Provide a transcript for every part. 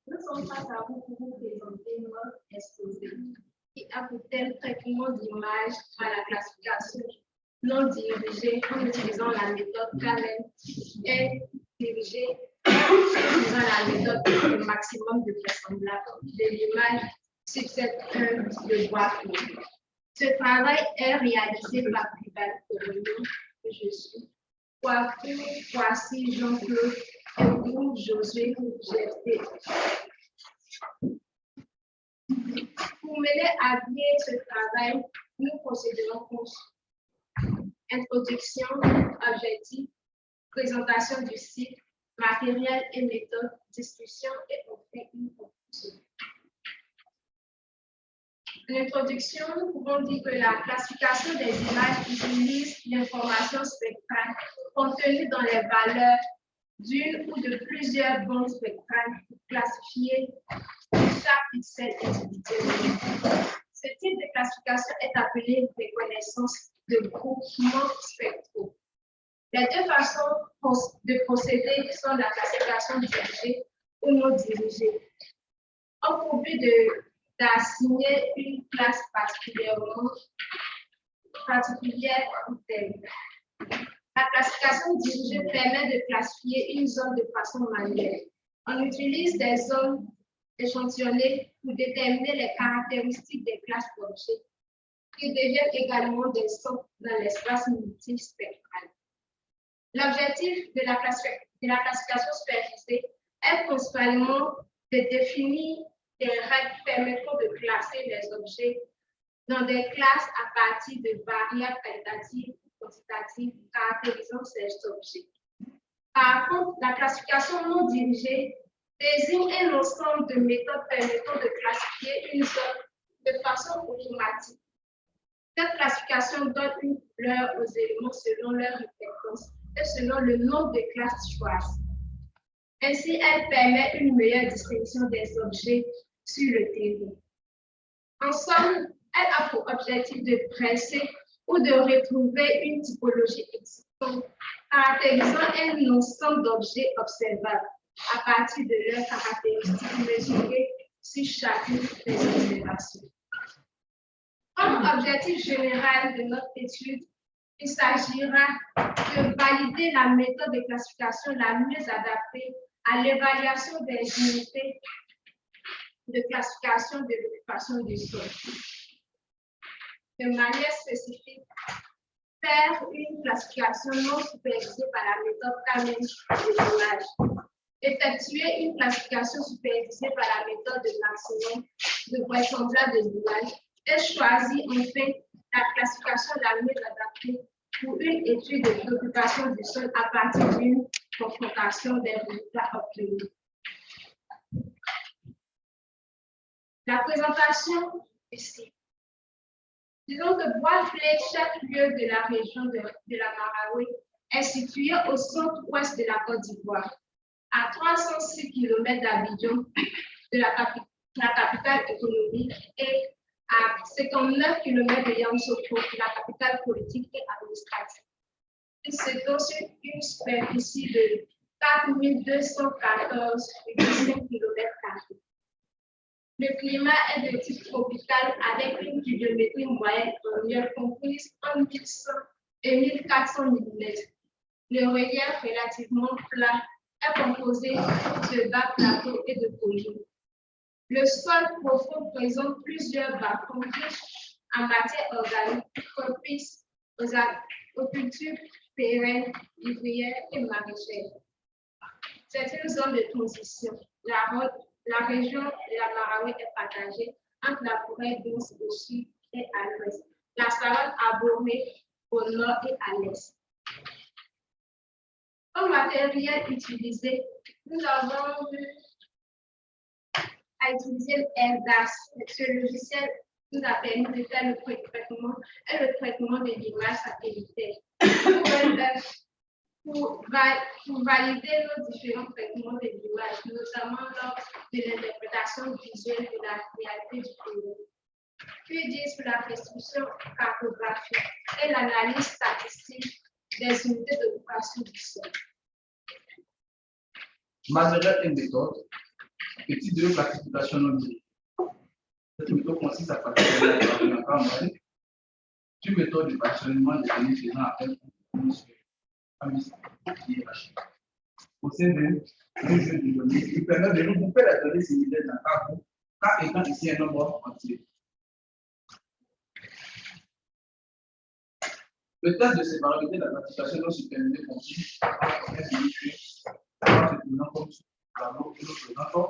Nous sommes face à vous pour vous présenter notre exposé qui a pour thème traitement d'image à la classification non dirigée en utilisant la méthode Kalem et dirigée en utilisant la méthode de maximum de vraisemblance de l'image sur cette de boîte. Ce travail est réalisé par Prival Corona, que je suis, Coiffure, Voici Jean-Claude et vous, Josué GFT. Pour mener à bien ce travail, nous procéderons comme introduction, objectif, présentation du site, matériel et méthode, discussion et enfin une conclusion. En introduction, nous pouvons dire que la classification des images utilise l'information spectrale contenue dans les valeurs d'une ou de plusieurs bandes spectrales pour classifier chaque pixel individuel. Ce type de classification est appelé reconnaissance de groupements spectraux. Les deux façons de procéder sont la classification dirigée ou non dirigée. En pour but d'assigner une classe particulière ou telle. La classification dirigée permet de classifier une zone de façon manuelle. On utilise des zones échantillonnées pour déterminer les caractéristiques des classes d'objets qui deviennent également des centres dans l'espace multispectral. L'objectif de la classification supervisée est principalement de définir des règles permettant de classer les objets dans des classes à partir de variables qualitatives ou quantitatives caractérisant ces objets. Par contre, la classification non dirigée désigne un ensemble de méthodes permettant de classifier une zone de façon automatique. Cette classification donne une couleur aux éléments selon leur importance et selon le nombre de classes choisies. Ainsi, elle permet une meilleure distinction des objets sur le terrain. En somme, elle a pour objectif de presser ou de retrouver une typologie existante, caractérisant un ensemble d'objets observables à partir de leurs caractéristiques mesurées sur chacune des observations. Comme objectif général de notre étude, il s'agira de valider la méthode de classification la mieux adaptée à l'évaluation des unités de classification de l'occupation du sol. De manière spécifique, faire une classification non supervisée par la méthode Kamen de l'image. Effectuer une classification supervisée par la méthode de maximum de vraisemblance de l'image et choisir enfin la classification la mieux adaptée pour une étude de l'occupation du sol à partir d'une confrontation des résultats obtenus. La présentation ici. Disons que Bois-Clé, chef-lieu de la région de la Marawi, est situé au centre-ouest de la Côte d'Ivoire, à 306 km d'Abidjan, de la capitale économique, et à 59 km de Yamoussoukro, la capitale politique et administrative. Il s'étend sur une superficie de 4214,5 km². Le climat est de type tropical avec une pluviométrie moyenne annuelle comprise entre 1100 et 1400 mm. Le relief relativement plat est composé de bas plateaux et de collines. Le sol profond présente plusieurs bas-fonds riches en matière organique propices aux cultures pérennes, vivrières et maraîchères. C'est une zone de transition. La région de la Marawi est partagée entre la forêt dense au sud et à l'ouest, la savane arborée au nord et à l'est. Comme matériel utilisé, nous avons à utiliser l'ERDAS. Ce logiciel nous a permis de faire le traitement et le traitement de l'image satellitaire. Pour valider nos différents traitements de l'image, notamment lors de l'interprétation visuelle de la réalité du pays. Puis dire sur la restitution cartographique et l'analyse statistique des unités d'occupation du sol. Matériel et méthode. Petit 2, classification non dirigée. Cette méthode consiste à pratiquer la campagne d'une méthode de fractionnement des données faisant appel à une hiérarchie. Au sein d'un jeu de données qui permet de regrouper les données similaires dans un groupe, car étant ici un nombre entier. Le test de séparabilité de la classification non supervisée consiste à un unifié en se tenant comme tableau que nous présentons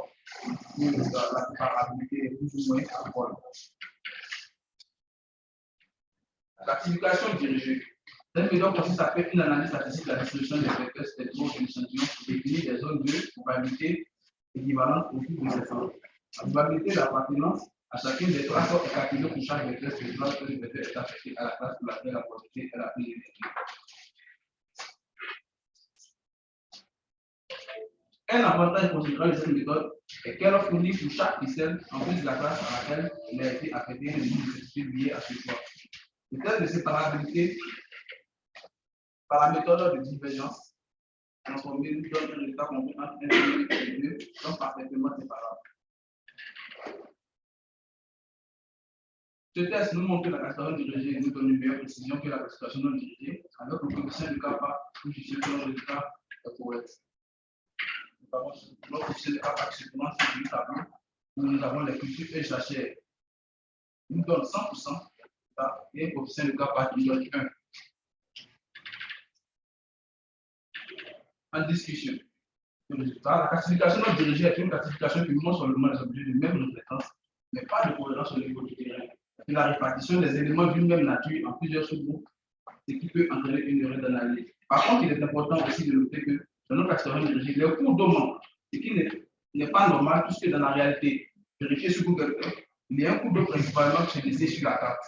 où la séparabilité est plus ou moins à vol. La classification dirigée. Cette méthode consiste à faire une analyse statistique de la distribution des vecteurs spectraux de l'échantillon pour définir des zones de probabilité équivalentes au fil de ces zones. La probabilité d'appartenance à chacune des trois sortes est calculée pour chaque vecteur spectral que le vecteur est affecté à la classe pour laquelle la probabilité est la plus élevée. Un avantage considérable de cette méthode est qu'elle fournit pour chaque pixel, en plus de la classe à laquelle il a été affecté, un nombre de certitudes liées à ce choix. Le test de séparabilité par la méthode de divergence transformée nous donne un résultat compris entre 1 et 2 sont parfaitement séparables. Ce test nous montre que la classification dirigée nous donne une meilleure précision que la classification non dirigée, avec le coefficient de kappa plus justifié selon le résultat correct. Notre coefficient de kappa qui se présente sur le tableau où nous avons les cultures et jachères. Il nous donne 100% et un coefficient de kappa qui nous donne 1. En discussion. La classification non dirigée est une classification qui montre seulement les objets de même reflétance, mais pas de cohérence au niveau du terrain. Et la répartition des éléments d'une même nature en plusieurs sous-groupes, ce qui peut entraîner une erreur d'analyse. Par contre, il est important aussi de noter que dans notre classification dirigée, les cours d'eau manquent, ce qui n'est pas normal, puisque dans la réalité, vérifiez sur Google Earth, il y a un cours d'eau principalement qui est laissé sur la carte.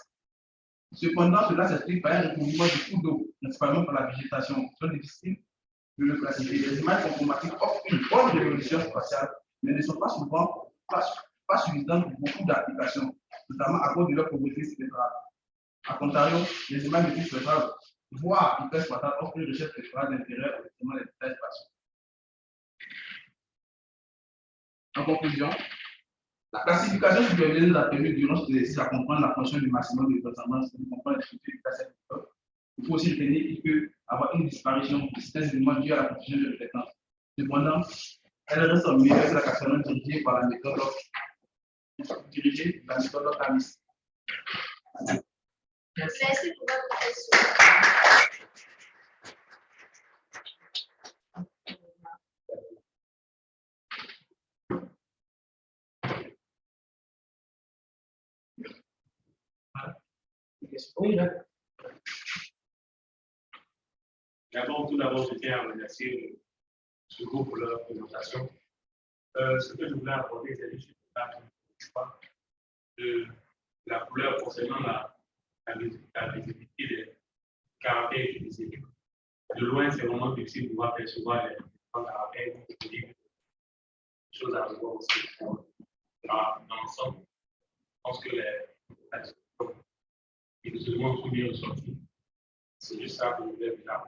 Cependant, cela s'explique par un recouvrement du cours d'eau, principalement par la végétation. C'est difficile de le classifier. Les images informatiques offrent une bonne résolution spatiale, mais ne sont pas souvent pas suffisantes pour beaucoup d'applications, notamment à cause de leur pauvreté spectrale. A contrario, les images de type spectral, voire hyper spatiale, offrent une recherche spectrale d'intérêt au traitement des détails spatiaux. En conclusion, la classification supervisée nous a permis durant cet exercice à comprendre la fonction du maximum de ressemblance et de comprendre les structures de cette méthode. Il faut aussi retenir qu'il peut avoir une disparition de certains éléments dus à la confusion de réfléchissement. Cependant, Elle reste en milieu de la classification dirigée par la méthode Tamis. Merci pour votre question. Oui, là. Tout d'abord, je tiens à remercier ce groupe pour leur présentation. Ce que je voulais apporter, c'est juste de la couleur concernant la visibilité des caractères utilisés. De loin, c'est vraiment difficile de pouvoir percevoir les caractères, des choses à revoir aussi. Dans l'ensemble, je pense que les musulmans sont bien ressortis. C'est juste ça que je voulais vous dire.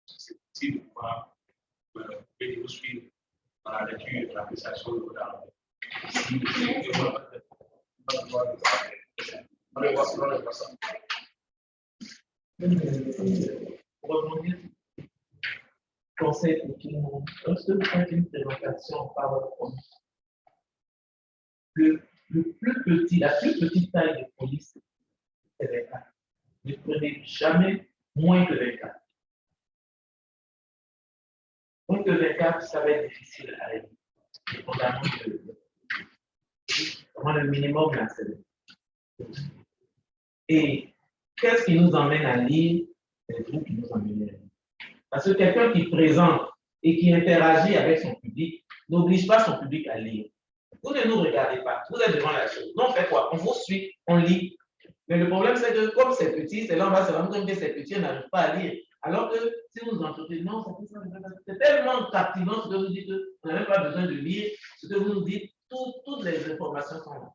C'est difficile de pouvoir vous suivre dans la lecture et l'appréciation de vos armes. Pour rebondir, conseil pour tout le monde. Lorsque vous faites une présentation par PowerPoint, la plus petite taille de police, c'est 24. Ne prenez jamais moins que 24. Moins que 24, ça va être difficile à lire. Notamment le minimum, là, c'est. Et qu'est-ce qui nous emmène à lire? C'est vous qui nous emmènez à lire. Parce que quelqu'un qui présente et qui interagit avec son public n'oblige pas son public à lire. Vous ne nous regardez pas, vous êtes devant la chose. Nous, on fait quoi? On vous suit, on lit. Mais le problème, c'est que comme c'est petit, c'est là on va se rendre compte que c'est petit, on n'arrive pas à lire. Alors que si vous entretenez, non, c'est tellement captivant ce que vous dites qu'on n'a même pas besoin de lire ce que vous nous dites, toutes les informations sont là.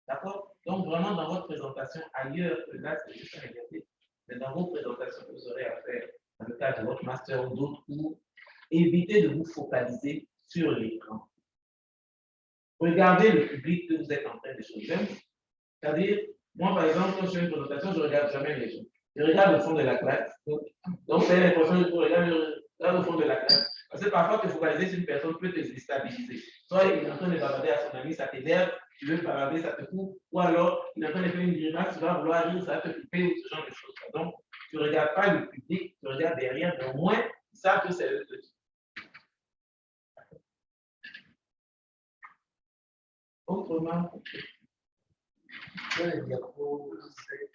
D'accord? Donc, vraiment, dans votre présentation, ailleurs que là, c'est juste à regarder, mais dans vos présentations que vous aurez à faire dans le cadre de votre master ou d'autres cours, évitez de vous focaliser sur l'écran. Regardez le public que vous êtes en train de choisir. C'est-à-dire, moi, par exemple, quand je fais une présentation, je ne regarde jamais les gens. Je regarde au fond de la classe. Donc, c'est l'impression que je regarde au fond de la classe. Parce que parfois, te focaliser sur une personne peut te déstabiliser. Soit il est en train de bavarder à son ami, ça t'énerve, tu veux bavarder, ça te coupe. Ou alors, il est en train de faire une grimace, tu vas vouloir rire, ça va te couper, ou ce genre de choses. Donc, tu ne regardes pas le public, tu regardes derrière, mais au moins, ils savent que c'est le petit. Autrement, le diapo, c'est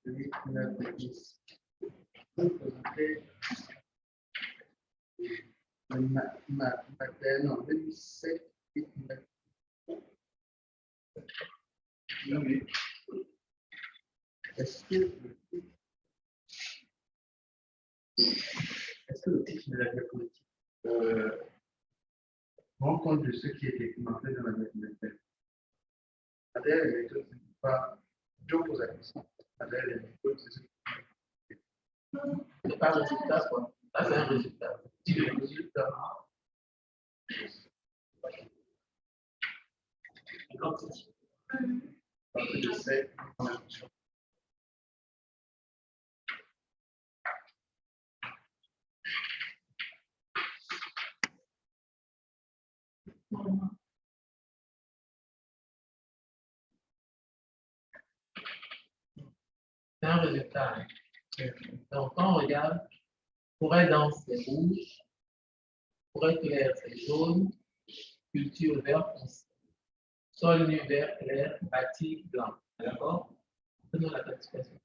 celui qui n'a pas dit. Vous présentez matin, en 2007, est-ce que le titre de la diapositive rend compte de ce qui est documenté dans la diapositive? Adèle, les méthodes, ce n'est pas. Je pose la question. Adèle, les méthodes, c'est ce qui c'est pas un résultat, quoi. Ça, c'est un résultat. est le résultat. Parce que je sais, en instruction. C'est un résultat. Hein. Donc, quand on regarde, forêt dense, c'est rouge, forêt claire, c'est jaune, culture vert foncé, sol nu vert clair, bâti blanc. D'accord? Prenons la participation.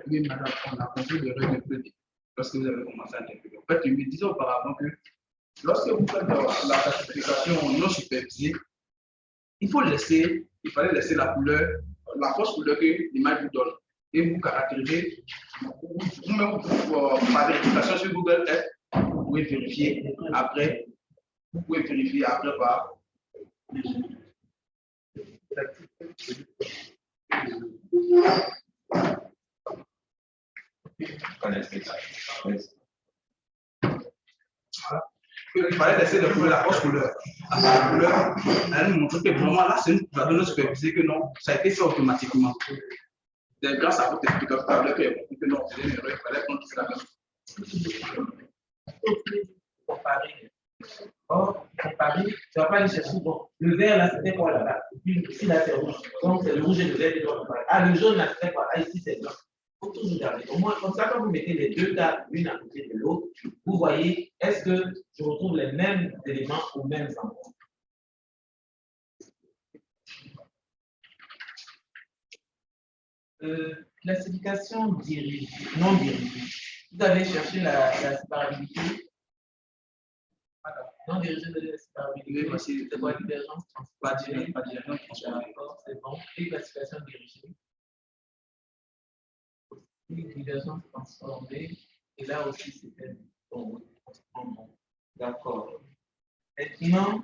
Oui, madame, on a compris le règle de lorsque vous avez commencé à interpréter. En fait, je me disais auparavant que lorsque vous faites la classification non supervisée, il fallait laisser la couleur, la fausse couleur que l'image vous donne. Et vous caractérisez, vous-même, par vérification sur Google Earth, vous pouvez vérifier après, par il fallait laisser la fausse couleur. La couleur, elle nous montre que vraiment là, c'est une couleur supervisée que non, ça a été fait automatiquement. C'est grâce à votre explication tout à l'heure que j'ai compris que non, c'est une erreur, il fallait qu'on dise la même chose. Comparer. Or, comparer, tu ne vas pas aller chercher. Bon, le vert là, c'était quoi là-bas? Et puis ici là, c'est rouge. Donc, c'est le rouge et le vert qui doivent comparer. Ah, le jaune là, c'était quoi? Ah, ici, c'est blanc. Il faut toujours garder. Au moins, comme ça, quand vous mettez les deux cartes l'une à côté de l'autre, vous voyez, est-ce que je retrouve les mêmes éléments aux mêmes endroits? Classification dirigée, non dirigée. Vous allez chercher la séparabilité. Non dirigée de la séparabilité. C'est quoi divergence transformée? Pas divergence transformée. D'accord, c'est bon. Et classification dirigée. Divergence transformée. Et là aussi, c'était bon. D'accord. Maintenant,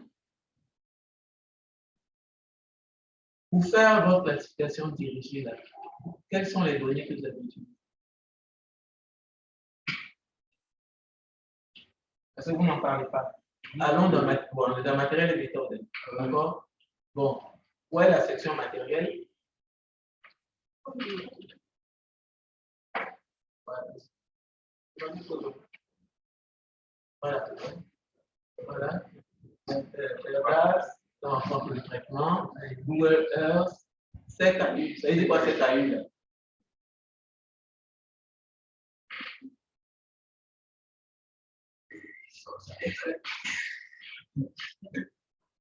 pour faire votre classification dirigée, là, quelles sont les données que vous avez utilisées? Parce que vous n'en parlez pas. Allons dans, dans matériel et méthode. D'accord? Bon. Où est la section matérielle? Voilà. Voilà. Base, dans le centre de traitement, Google Earth, CKU. Ça veut dire quoi CKU là?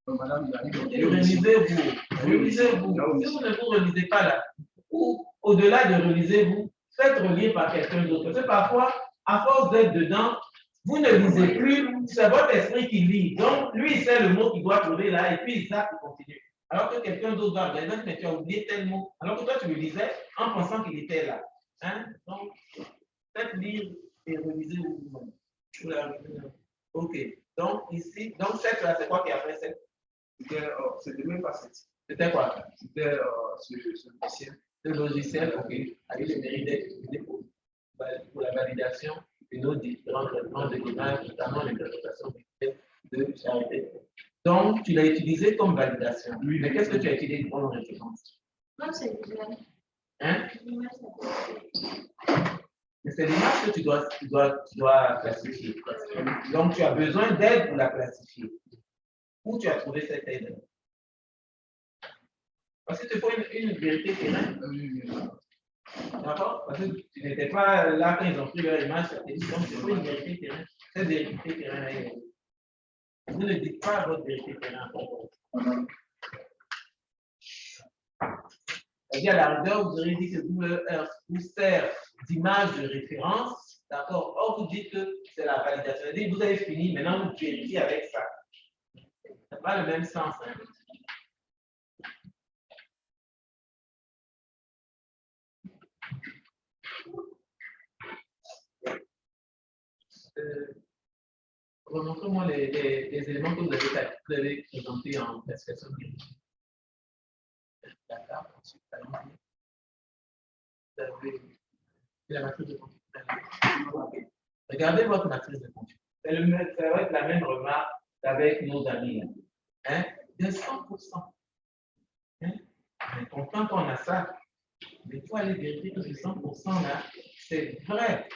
Madame, Relisez-vous. Relisez-vous. Si vous ne vous relisez pas là, ou au-delà de relisez-vous, faites relire par quelqu'un d'autre. Parce que parfois, à force d'être dedans, vous ne lisez plus, c'est votre esprit qui lit. Donc, lui, il sait le mot qu'il doit trouver là, et puis il zappe, il continue. Alors que quelqu'un d'autre va regarder, mais tu as oublié tel mot. Alors que toi, tu le lisais en pensant qu'il était là. Hein? Donc, faites lire et relisez vous-même. OK. Donc, ici, donc cette là, c'est quoi qui a fait cette? C'était même pas cette. C'était quoi? C'était ce logiciel. Le logiciel, OK, a eu le mérite d'être utilisé pour la validation de nos différents traitements de l'image, notamment l'interprétation de charité. Donc, tu l'as utilisé comme validation. Oui, mais qu'est-ce que tu as utilisé comme référence? Non, c'est l'image. Hein? L'image, Mais c'est l'image que tu dois classifier. Donc, tu as besoin d'aide pour la classifier. Où tu as trouvé cette aide? Parce que tu faut une vérité terrain. D'accord? Parce que tu n'étais pas là quand ils ont pris leur image, donc il faut une vérité terrain. Cette vérité terrain là, vous ne dites pas votre vérité terrain. C'est-à-dire, à la rigueur, vous aurez dit que Google Earth vous sert d'image de référence. D'accord? Or, vous dites que c'est la validation. C'est-à-dire, vous avez fini, maintenant vous vérifiez avec ça. Ça n'a pas le même sens. Hein? Remontrez-moi les éléments que vous avez présentés en classification dirigée. D'accord, ensuite, allons-y. Vous avez la matrice de compute. Regardez votre matrice de compute. Ça va être la même remarque qu'avec nos amis. Hein? De 100%. Hein? Mais quand on a ça, il faut aller vérifier que ce 100% là, c'est vrai.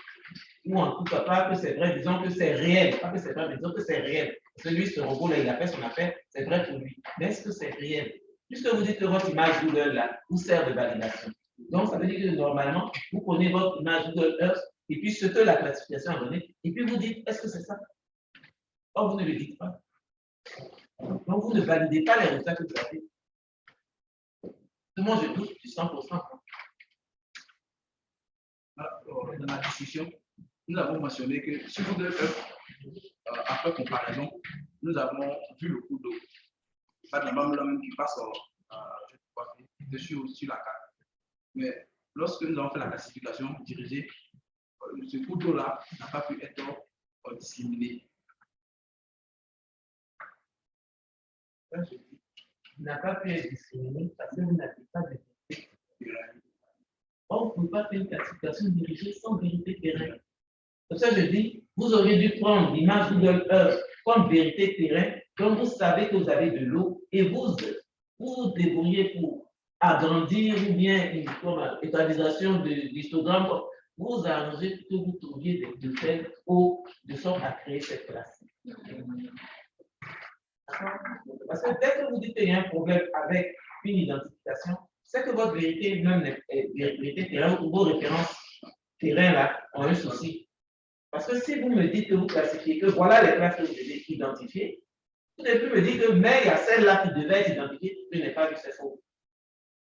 Ou en tout cas, pas que c'est vrai, disons que c'est réel. Pas que c'est vrai, mais disons que c'est réel. Parce que lui, ce robot-là, il a fait son affaire, c'est vrai pour lui. Mais est-ce que c'est réel? Puisque vous dites que votre image Google là, vous sert de validation. Donc, ça veut dire que normalement, vous prenez votre image Google Earth et puis ce que la classification a donné, et puis vous dites, est-ce que c'est ça? Or, vous ne le dites pas. Donc, vous ne validez pas les résultats que vous avez. Moi, je doute du 100%. Dans la discussion, nous avons mentionné que sur Google Earth, après comparaison, nous avons vu le cours d'eau. Pas de la même qui passe dessus sur la carte. Mais lorsque nous avons fait la classification dirigée, ce cours d'eau-là n'a pas pu être discriminé. Il n'a pas pu être discriminé parce que vous n'avez pas de vérité terrain. Or, vous ne pouvez pas faire une classification dirigée sans vérité terrain. Pour ça, je dis, vous auriez dû prendre l'image Google Earth comme vérité terrain, donc vous savez que vous avez de l'eau et vous vous débrouillez pour agrandir ou bien une étalisation de l'histogramme, vous arrangez que vous trouviez de faire de sorte à créer cette classe. Parce que dès que vous dites qu'il y a un problème avec une identification, c'est que votre vérité même vérité terrain ou vos références terrain là ont un souci. Parce que si vous me dites que vous classifiez que voilà les classes que vous devez identifier, vous ne pouvez plus me dire que mais il y a celle-là qui devait être identifiée, tu n'es pas vu, c'est faux.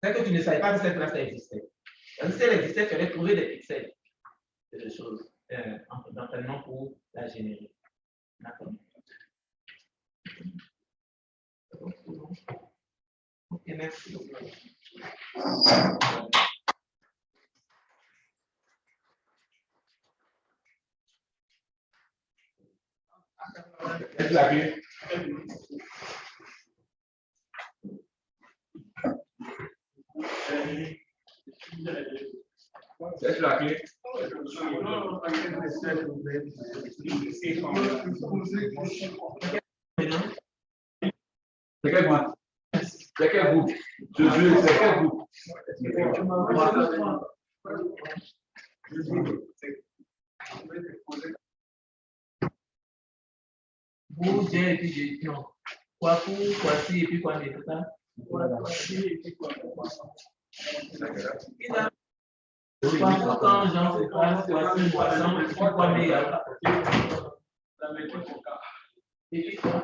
C'est que tu ne savais pas que cette classe existait. Donc, si elle existait, tu allais trouver des pixels, des choses d'entraînement pour la générer. D'accord? Ok, merci. Est-ce la clé? C'est la clé? C'est quel groupe? C'est quel groupe? C'est quel groupe? Vous, j'ai et puis j'ai non. Quoi pour, quoi si et puis quoi n'est pas. Quand j'en sais pas, quoi si, quoi sans, et puis quoi mais et puis quoi?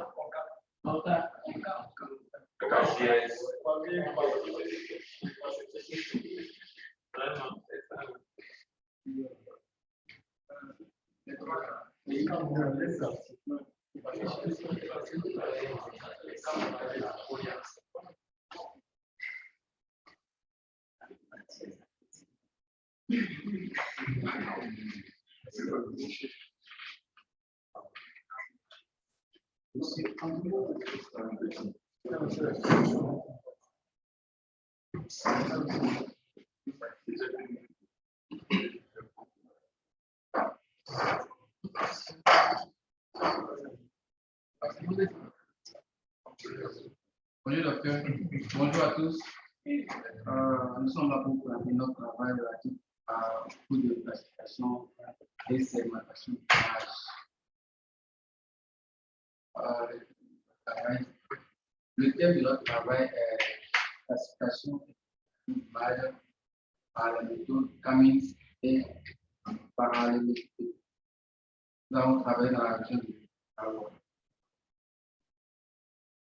Vraiment, c'est ça. Bonjour docteur, bonjour à tous. Nous sommes là pour présenter notre travail relatif à cours de classification et segmentation d'image. Le thème de notre travail est classification d'image par la méthode Cummings et parallélité. Nous avons travaillé dans la région de Hawaï.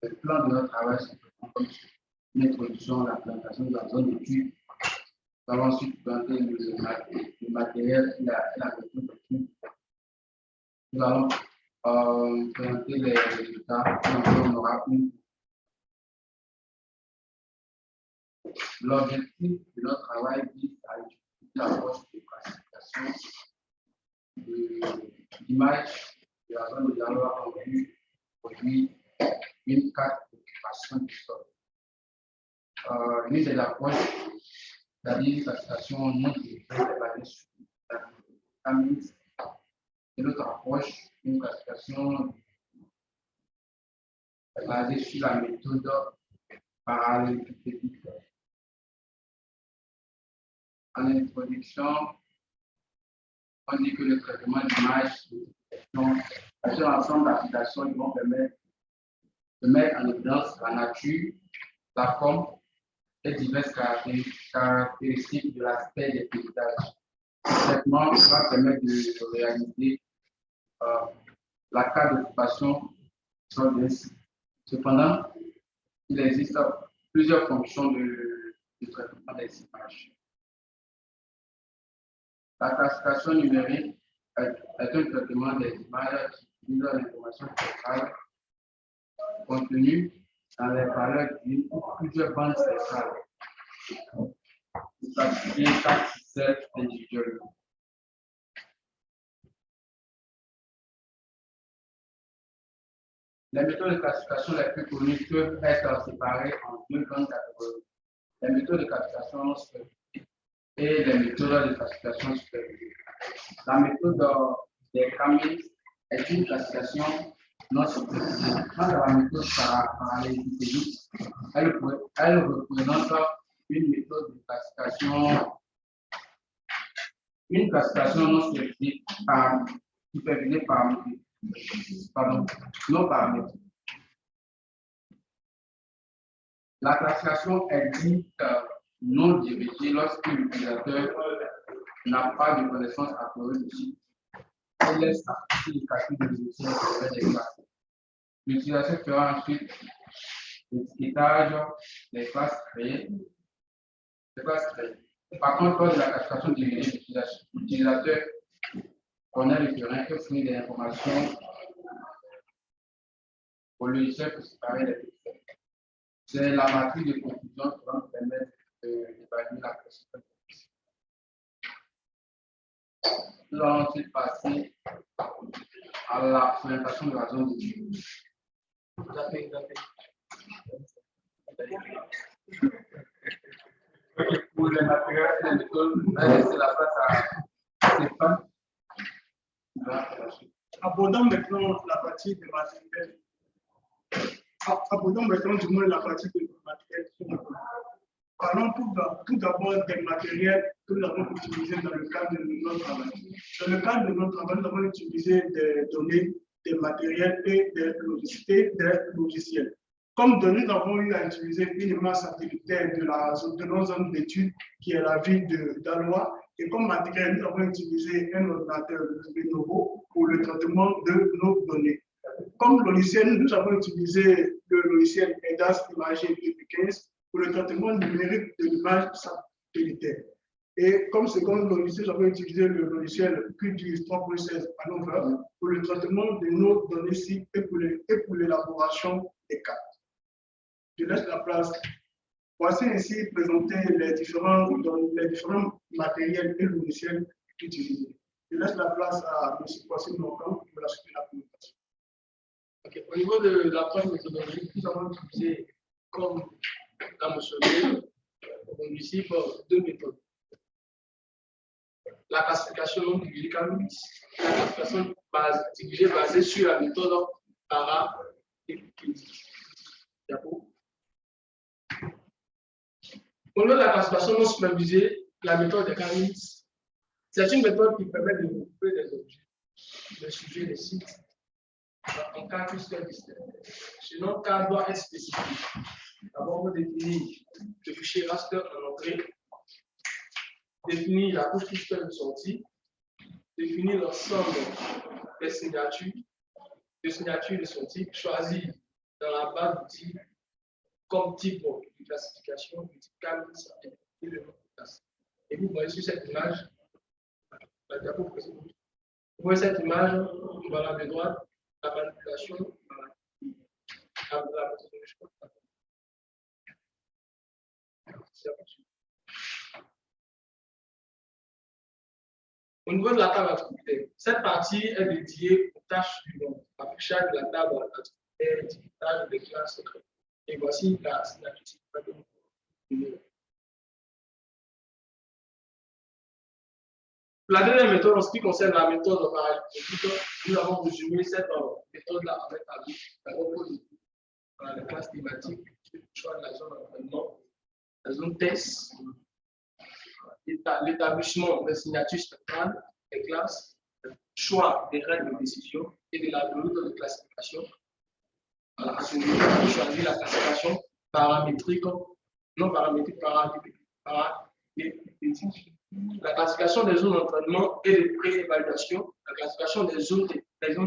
Le plan de notre travail, c'est une introduction à la plantation de la zone d'étude. Nous allons ensuite présenter le matériel et la méthode d'étude. Nous allons présenter les résultats et ensuite on aura une. L'objectif de notre travail vise à étudier l'approche de classification d'images de la zone de Yaloa en vue produit une carte d'occupation du sol. L'une des approches, c'est-à-dire une classification non directe basée sur la Cummings, et l'autre approche, une classification basée sur la méthode parallélépipédique. En introduction, on dit que le traitement d'image est un ensemble d'applications qui vont permettre de mettre en évidence la nature, la forme et diverses caractéristiques de l'aspect des paysages. Ce traitement va permettre de réaliser la carte d'occupation sur le site. Cependant, il existe plusieurs fonctions de traitement des images. La classification numérique est un traitement des images qui utilise l'information spectrale contenue dans les valeurs d'une ou plusieurs bandes spectrales, classifiées chaque pixel individuellement. Les méthodes de classification les plus connues peuvent être séparées en deux grandes catégories. Les méthodes de classification supervisées et les méthodes de classification supervisée. La méthode des Cummings est une classification non supervisée. Quant à la méthode parallélépipédique, elle représente une méthode de classification, une classification non sélective supervisée par, pardon, non paramétrique. La classification est dite non dirigée lorsque l'utilisateur n'a pas de connaissance a priori du site. Elle laisse la partie du calcul de l'utilisateur des classes. L'utilisateur fera ensuite l'étiquetage des classes créées. Par contre, lors de la classification dirigée, l'utilisateur connaît le terrain et fournit des informations au logiciel pour séparer les pixels. C'est la matrice de confusion qui va nous permettre d'évaluer la classification. Nous allons ensuite passer à la présentation de la zone de vie. Pour les matériels et les méthodes, je vais laisser la place à Stéphane. Abordons maintenant la partie des matériels. Abordons maintenant du moins la partie des matériels. Parlons tout d'abord des matériels que nous avons utilisés dans le cadre de notre travail. Dans le cadre de notre travail, nous avons utilisé des données, des matériels et des logiciels. Comme données, nous avons eu à utiliser une image satellitaire de nos zones d'études, qui est la ville d'Alois. Et comme matériel, nous avons utilisé un ordinateur Lenovo pour le traitement de nos données. Comme logiciel, nous avons utilisé le logiciel EDAS Imager 2015 pour le traitement numérique de l'image satellitaire. Et comme second logiciel, nous avons utilisé le logiciel QGIS 3.16 Hanover pour le traitement de nos données cibles et pour l'élaboration des cartes. Je laisse la place. Voici ainsi présenter les différents matériels et logiciels utilisés. Je laisse la place à M. Kwasi Monkan pour la suite de la présentation. Okay. Au niveau de l'approche méthodologique, nous avons utilisé, comme l'a mentionné, on utilise deux méthodes. La classification du Camille, la classification basée sur la méthode para-écritique. Au niveau de la classification non supervisée, la méthode de Camille, c'est une méthode qui permet de regrouper des objets, des sujets, des sites, en cas plus que distinct. Sinon, le cas doit être spécifique. D'abord, on définit le fichier raster en entrée, définir la couche cristale de sortie, définir l'ensemble des signatures de sortie, choisir dans la base d'outils comme type de classification, du type Camille et le nom de classe. Et vous voyez sur cette image, la diapo précédente. Vous voyez cette image, voilà de droite, la manipulation, la au niveau de la table attributaire, cette partie est dédiée aux tâches suivantes. Affichage de la table attributaire, étiquetage des classes secrètes. Et voici la signature. La dernière méthode, en ce qui concerne la méthode paramétrique, nous avons résumé cette méthode-là avec la composition. La classe thématique, le choix de la zone d'entraînement, la zone test, l'établissement des signatures spectrales des classes, le choix des règles de décision et de la méthode de classification. À ce niveau, on peut choisir la classification paramétrique, non paramétrique, paramétrique. La classification des zones d'entraînement et de pré-évaluation, la classification des zones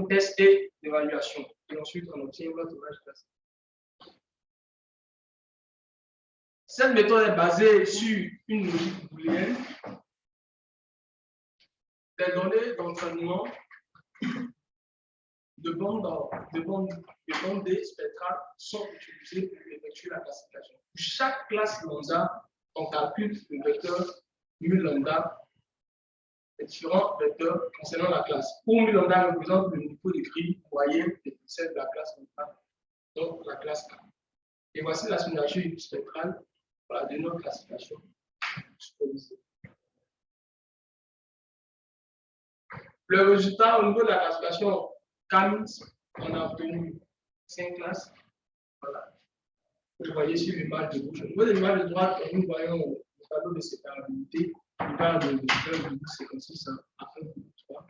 tests et d'évaluation. Et ensuite, on obtient votre image classique. Cette méthode est basée sur une logique booléenne. Les données d'entraînement de bandes D spectrales sont utilisées pour effectuer la classification. Pour chaque classe lambda, on calcule le vecteur mu lambda, les différents vecteurs concernant la classe. Pour mu lambda représente le niveau de grille moyen des pixels de la classe lambda, donc la classe A. Et voici la signature spectrale de notre classification supervisée. Le résultat au niveau de la classification CAMS, on a obtenu 5 classes. Voilà. Vous voyez sur l'image de gauche. Au niveau de l'image de droite, nous voyons le tableau de séparabilité. Il parle de c'est comme ça, à 1,3.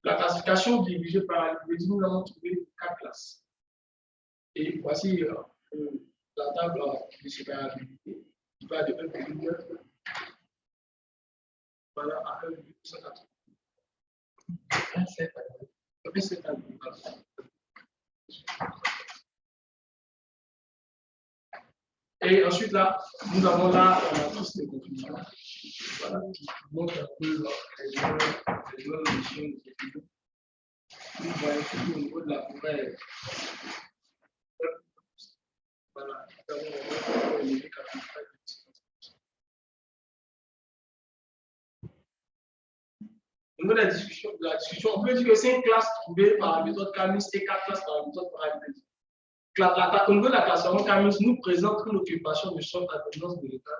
La classification dirigée par l'algorithme, nous avons trouvé 4 classes. Et voici la table de séparabilité qui va de 1,9 voilà, à 1,180. Et ensuite, là, nous avons là la matrice de conclusion. Voilà, qui montre un peu les joueurs de mission de cette vidéo. Vous voyez tout au niveau de la forêt. Voilà, nous avons les capitales. Au niveau de la discussion, on peut dire que c'est une classe trouvée par la méthode Camus et 4 classes par la méthode parallèle. Au niveau de la classification Camus nous présente une occupation de champ à dépendance de l'État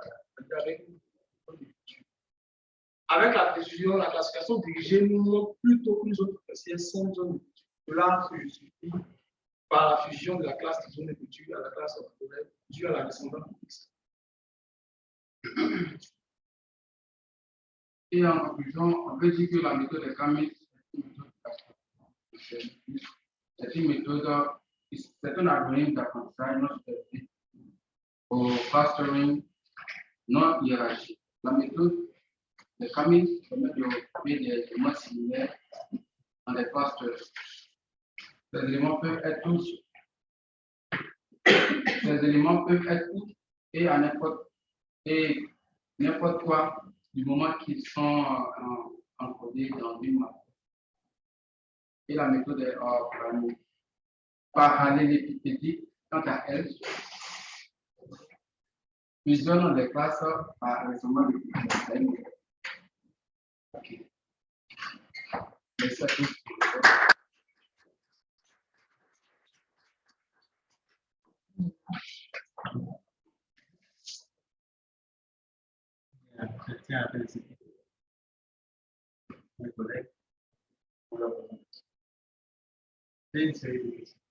avec la précision, la classification dirigée nous montre plutôt que nous autres précisions 5 zones de culture. Cela se justifie par la fusion de la classe de zone de culture à la classe orthogonale due à la descendance mixte. Et en conclusion, on peut dire que la méthode de Camus c'est une méthode, c'est un algorithme d'apprentissage non supervisé au clustering non hiérarchique. La méthode de Camus permet de regrouper des éléments similaires dans des clusters. Ces éléments peuvent être tous et à n'importe quoi du moment qu'ils sont encodés dans une map. Et la méthode est parallélépipédique, quant à elle, fusionne les classes par raisonnement de système. Ok. Merci à tous. Je tiens à féliciter mes collègues pour leur présence. C'est une série de questions.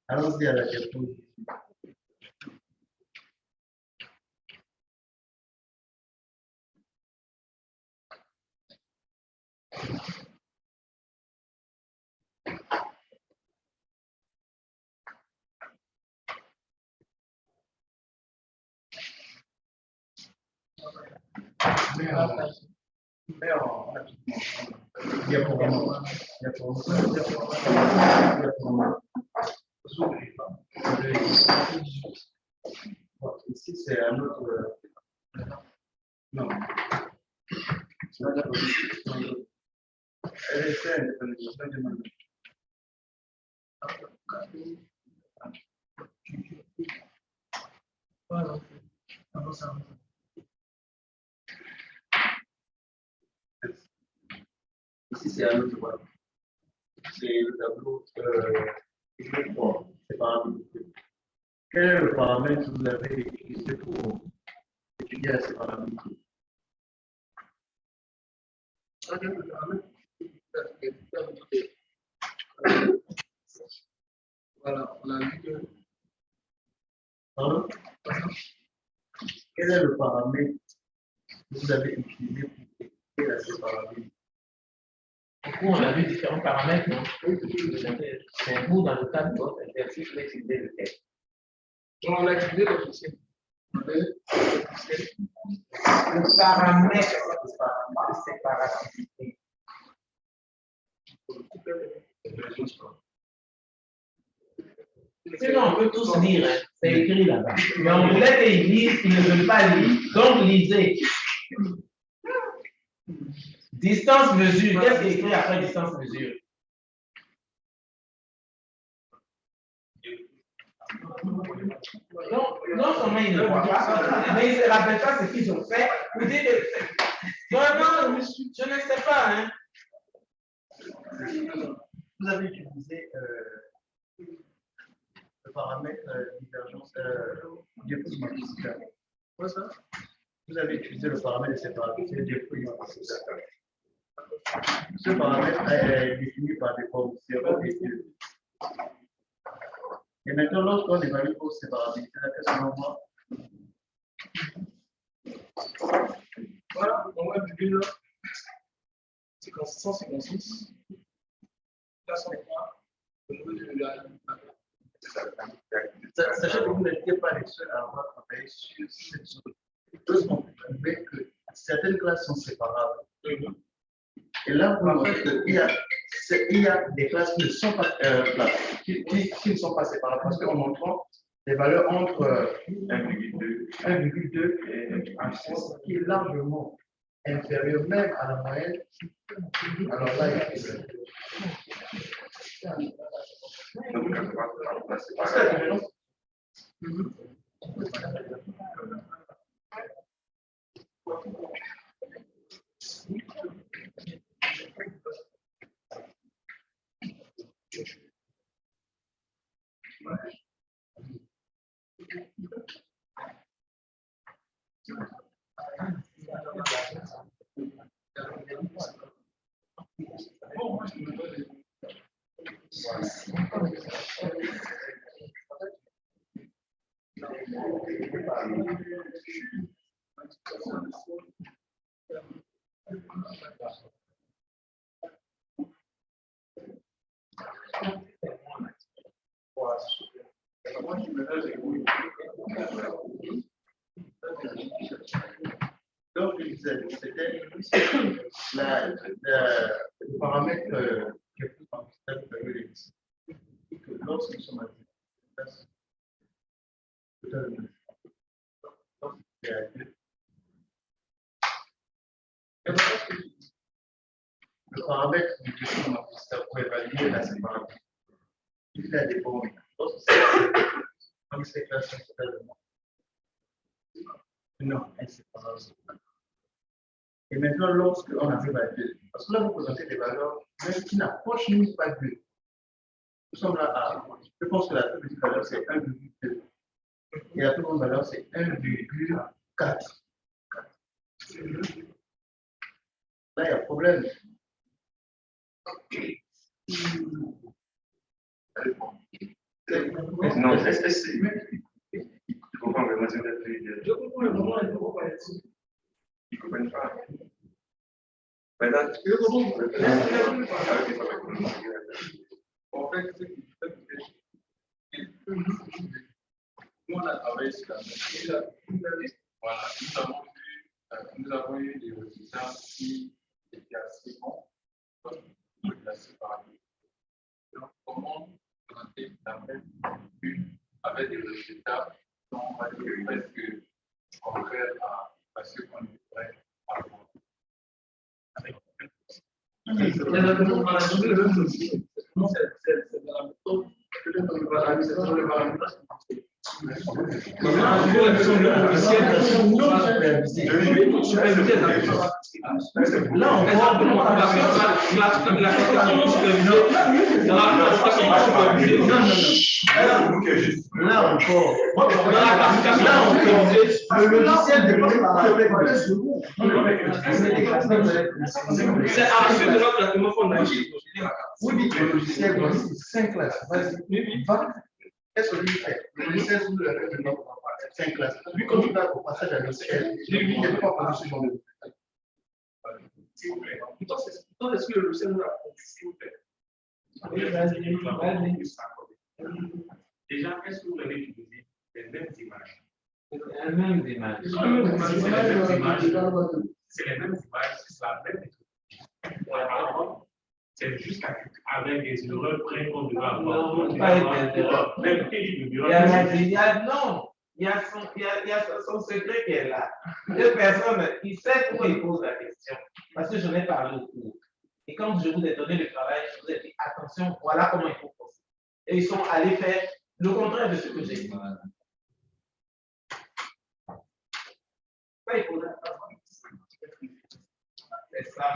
Allons-y à la question. Ici, c'est un autre. Non. Elle est faite de Voilà. Ici, c'est un autre. Voilà. C'est le tableau. C'est paramètre. Quel est le paramètre que vous avez utilisé pour étudier ces paramètres? Voilà, on a vu que. Pardon? Quel est le paramètre que vous avez utilisé pour étudier ces paramètres? Du coup, on a vu différents paramètres, non? Mais vous, dans le cadre de votre exercice, vous utilisez lequel? On a utilisé l'officiel. Le paramètre de séparabilité. Sinon, on peut tous lire, hein. C'est écrit là-bas. Mais on voulait qu'ils lisent, ils ne veulent pas lire, donc lisez. Distance mesure, qu'est-ce qui est écrit après distance mesure? Non seulement ils ne voient pas, mais ils ne se rappellent pas ce qu'ils ont fait. Vous dites que. Non, je ne sais pas. Hein. Vous avez utilisé le paramètre divergence diaphragmatique. Quoi ça? Vous avez utilisé le paramètre de séparabilité diaphragmatique. Ce paramètre est défini par des formes zéro et 2. Et maintenant, lorsqu'on évalue pour séparabilité, qu'est-ce qu'on voit? Voilà, on va virgule 156. Là, ça n'est pas le niveau de la. Sachez que vous n'êtes pas les seuls à avoir travaillé sur cette zone. Parce qu'on peut trouver que certaines classes sont séparables. Et là, vous voyez qu'il y a des classes qui ne sont pas, qui ne sont pas séparables parce qu'en montrant des valeurs entre 1,2 et 1,6 qui est largement inférieur même à la moyenne. Alors là, il y a donc, c'était le paramètre qui est plus important que lorsque nous sommes à le paramètre du gestion d'enregistrement pour évaluer la séparabilité. Il a des paramètres. Comme ces classes sont totalement. Non, inséparable. Et maintenant, lorsqu'on arrive à 2, parce que là, vous présentez des valeurs même qui n'approchent même pas 2. Nous sommes là à. Je pense que la plus petite valeur, c'est 1,2. Et la plus grande valeur, c'est 1,4. Là, il y a un problème. Non, est-ce que c'est. Tu comprends vraiment ce que tu veux dire? Je comprends le moment, il ne faut pas être. Ils ne comprennent pas. Maintenant, Je comprends. En fait, ce qui fait que nous, on a travaillé sur la même. Voilà, nous avons eu des résultats qui étaient assez bons pour la séparabilité. Donc, comment présenter la même une avec des résultats qui sont, on va dire, presque contraires à ce qu'on devrait avoir. C'est dans la méthode que nous valoriser le paramétrage. Là, on voit le logiciel de c'est à la suite de notre traitement fondamentaux. Vous dites que le logiciel, voici 5 classes. Vas-y, va. Qu'est-ce que lui fait? Le logiciel, vous le faites de 5 classes. Lui, quand il va au passage à l'OCL, il ne peut pas prendre ce genre de. Pourtant, est-ce que le logiciel nous a produit, s'il vous plaît? Déjà, est-ce que vous avez utilisé les mêmes images? les mêmes images. C'est les mêmes images, c'est la même méthode. C'est juste avec des erreurs près qu'on doit avoir. Non, pas avec des erreurs. Même il y a son secret qui est là. Deux personnes, il sait pourquoi il pose la question. Parce que je n'ai parlé au cours. Et quand je vous ai donné le travail, je vous ai dit attention, voilà comment il faut procéder. Et ils sont allés faire le contraire de ce que j'ai dit. C'est ça.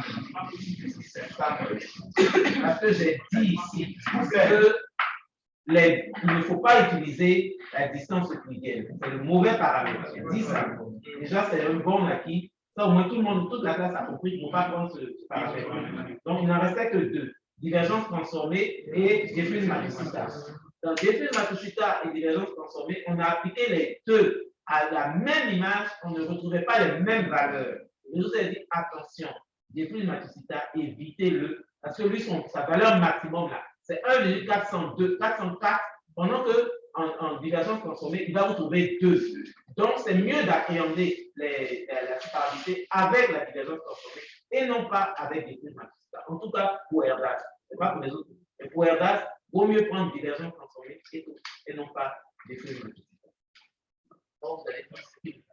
Parce que j'ai dit ici que il ne faut pas utiliser la distance euclidienne. C'est le mauvais paramètre. J'ai dit ça. Déjà, c'est un bon acquis. Ça, au moins, tout le monde, toute la classe a compris qu'il ne faut pas prendre ce paramètre. Donc, il n'en restait que deux. Divergence transformée et diffuse Matsushita. Dans diffuse Matsushita et divergence transformée, on a appliqué les deux à la même image, on ne retrouvait pas les mêmes valeurs. Je vous ai dit, attention, diffuse Matsushita, évitez-le, parce que lui, sa valeur maximum, là, c'est 404, pendant que en divergence transformée, il va vous trouver 2. Donc, c'est mieux d'appréhender la séparabilité avec la divergence transformée et non pas avec des diffuse Matsushita. En tout cas, pour Erdas. Ce n'est pas pour les autres. Mais pour Erdas, il vaut mieux prendre divergence transformée et non pas diffuse Matsushita. Donc, vous allez participer.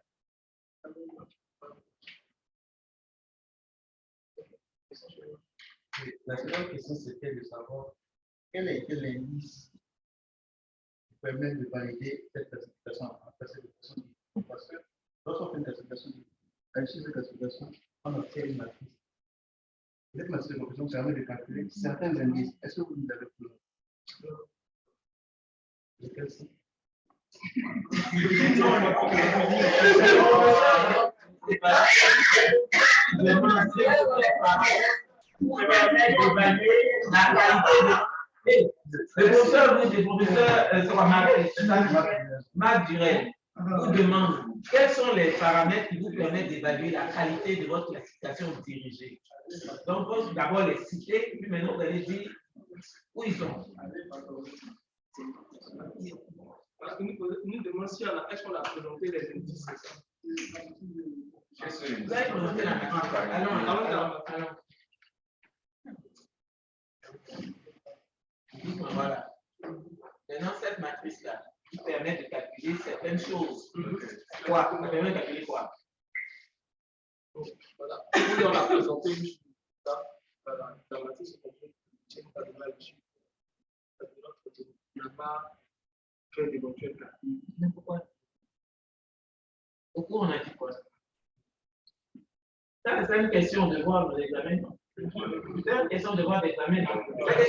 La seconde question, c'était de savoir quel a été l'indice qui permet de valider cette classification en classification. Parce que lorsqu'on fait une classification, à l'issue de cette classification, on obtient une matrice. Cette matrice de conclusion permet de calculer certains indices. Est-ce que vous nous avez plus? Lesquels sont? Le professeur Marc Durel vous demande quels sont les paramètres qui vous permettent d'évaluer la qualité de votre classification dirigée. Donc, vous d'abord les citer, puis maintenant vous allez dire où ils sont. Nous demandons si est-ce qu'on a présenté les indices. Vous avez présenté la matrice. Allons. Voilà. Maintenant, cette matrice-là, qui permet de calculer certaines choses. Quoi? Ça permet de calculer quoi? Voilà. Nous, on a présenté la matrice il n'y a pas fait d'éventuels calculs. Mais pourquoi? Au cours, on a dit quoi? Ça, c'est une question de voir l'examen. C'est une question de voir l'examen.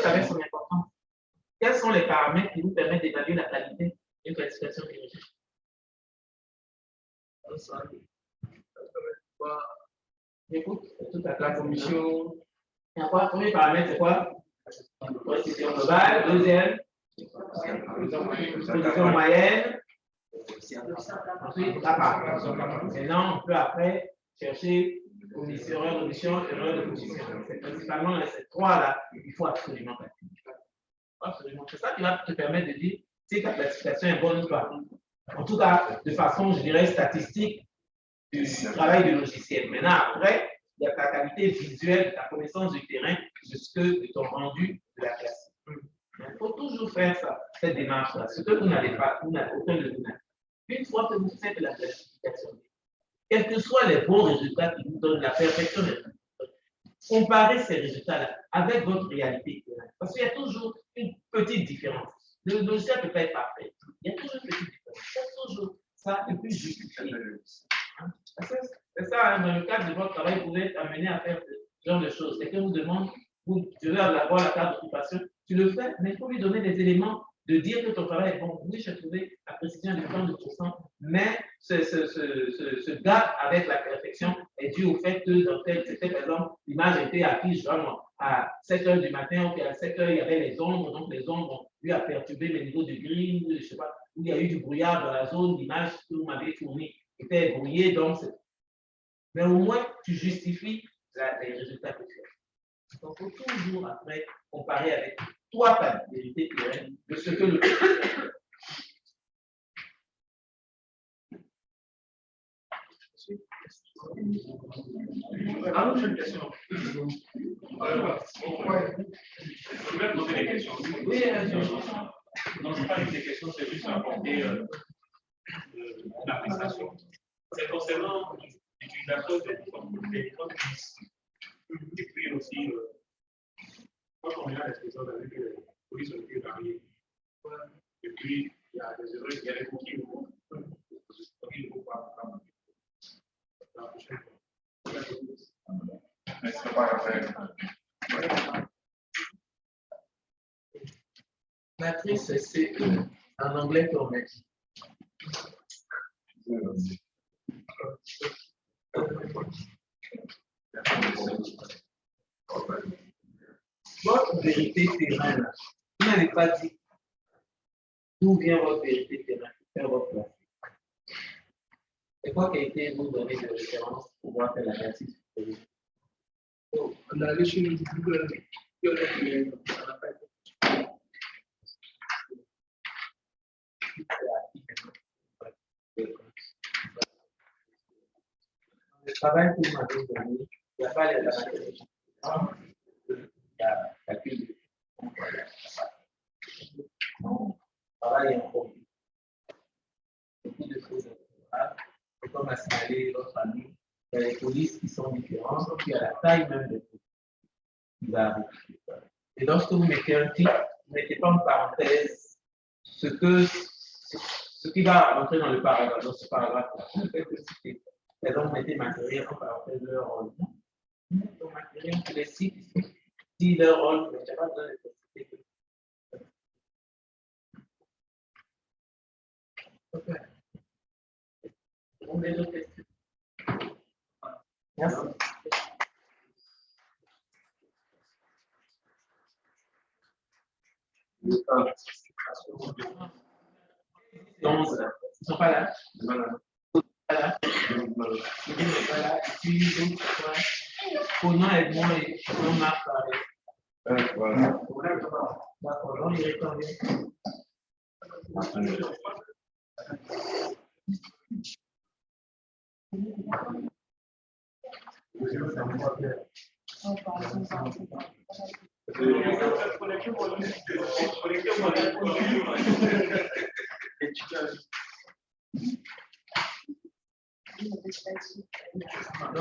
Ça avait son importance. Quels sont les paramètres qui vous permettent d'évaluer la qualité d'une classification dirigée? J'écoute, toute la commission. Il y a quoi? Premier paramètre, c'est quoi? Position globale. Deuxième, position moyenne. Ensuite, la part. Maintenant, on peut après chercher commission, erreur de position. C'est principalement ces trois-là qu'il faut absolument calculer. Absolument. C'est ça qui va te permettre de dire si ta classification est bonne ou pas. En tout cas, de façon, je dirais, statistique du travail du logiciel. Maintenant, après, il y a ta qualité visuelle, ta connaissance du terrain, de ton rendu de la classe. Il faut toujours faire ça, cette démarche-là. Ce que vous n'avez pas, aucun de vous n'avez. Une fois que vous faites la classification, quels que soient les bons résultats qui vous donnent la perfection des résultats, comparez ces résultats-là avec votre réalité. Parce qu'il y a toujours une petite différence. Le logiciel ne peut pas être parfait. Il y a toujours une petite différence. Il y a toujours ça et puis justifier. C'est ça, hein, dans le cadre de votre travail, vous pouvez être amené à faire ce genre de choses. Quelqu'un vous demande, je veux avoir la carte d'occupation, tu le fais, mais il faut lui donner des éléments de dire que ton travail est bon. Oui, j'ai trouvé la précision du temps de %, mais ce gap avec la perfection est dû au fait que dans c'était par exemple, l'image était acquise à 7 h du matin, ou à 7 h, il y avait les ombres, donc les ombres ont eu à perturber les niveaux de grille, je ne sais pas, où il y a eu du brouillard dans la zone, l'image que vous m'avez fournie était brouillée, donc mais au moins tu justifies les résultats que tu as. Donc, il faut toujours après comparer avec toi ta vérité terrain de ce que le Ah, une question. Je vais poser des questions. Oui, non, ce n'est pas une question, c'est juste apporter l'appréciation. C'est concernant l'utilisation des méthodes et puis aussi, quand on regarde l'expression avec les polices ont été variées, et puis il y a des erreurs, il y a des coquilles de mots. Il ne faut pas la prochaine fois. C'est pas la peine. Matrice, c'est en anglais qu'on met. Votre vérité terrain, là, vous n'avez pas dit d'où vient votre vérité terrain, faire votre place. C'est quoi qui a été vous donné de référence pour pouvoir faire la pratique? On a allé chez nous, ça n'a pas été. Le travail que vous m'avez donné, il n'y a pas la mathématique. Il y a calcul de travail en commun. Beaucoup de choses. Et comme a signalé l'autre ami, il y a les polices qui sont différentes, donc il y a la taille même des polices qui va arriver. Et lorsque vous mettez un titre, vous ne mettez pas en parenthèse ce qui va rentrer dans le paragraphe, dans ce paragraphe-là. Et donc, mettez matériel en parenthèse de leur rôle. Donc, matériel, vous les cite ici. Si leur rôle, vous n'avez pas besoin de préciser. Ok. On a d'autres questions. Merci. Donc, ils ne sont pas là. Voilà. Il n'est pas là. Et puis, donc, Conan Edmond et Jean-Marc parlaient. Voilà. D'accord, donc il répond bien.